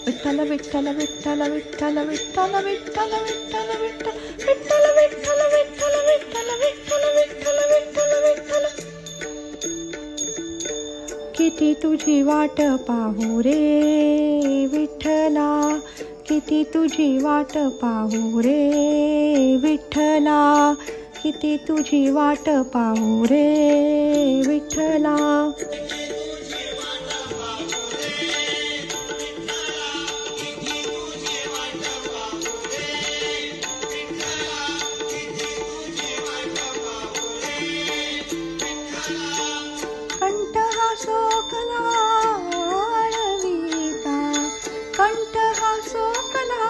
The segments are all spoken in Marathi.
विठ्ठल विठ्ठल विठ्ठल विठ्ठल विठ्ठल विठ्ठल विठ्ठल विठ्ठल विठ्ठल विठ्ठल विठ्ठल विठ्ठल विठ्ठल विठ्ठल विठ्ठल विठ्ठल किती तुझी वाट पाहू रे विठ्ठला, किती तुझी वाट पाहू रे विठ्ठला, किती तुझी वाट पाहू रे विठ्ठला. कंठ हा सोकला आळविता, कंठ हा सोकला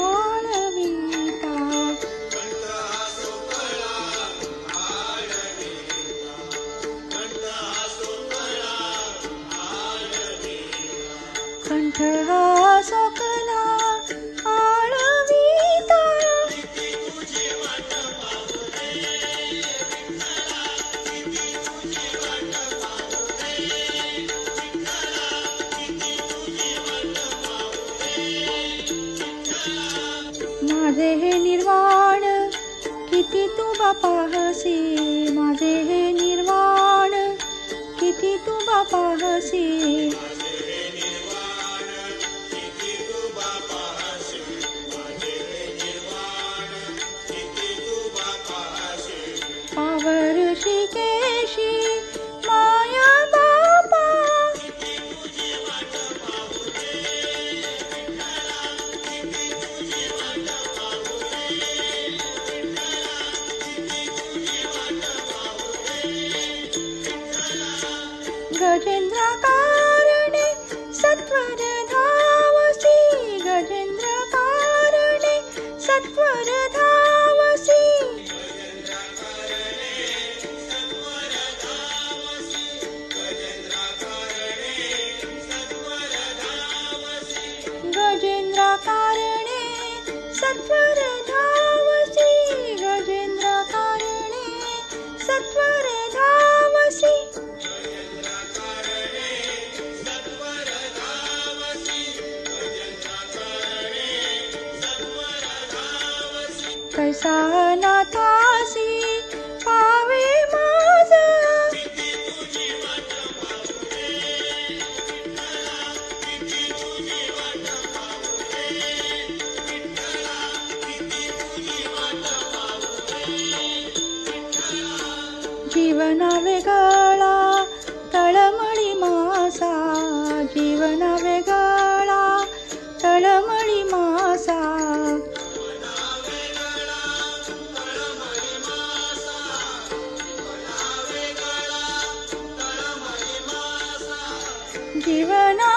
आळविता, कंठ हा सोकला आळविता. माझे हे निर्वाण किती तू बापा हसी, माझे हे निर्वाण किती तू बापा हसी. पावर शिकेशी माया बापा, गजेंद्र कारणे सत्वर धावसी, गजेंद्र कारणे सत्वर धावसी. गजेंद्र कारणे सत्वर धावसी, गजेंद्र कारणे सत्वर धावसी. कैसा नाथासी पावे माझा, जीवना वेगळा तळमळी मासा, जीवना वेगळा तळमळी मासा. जीवना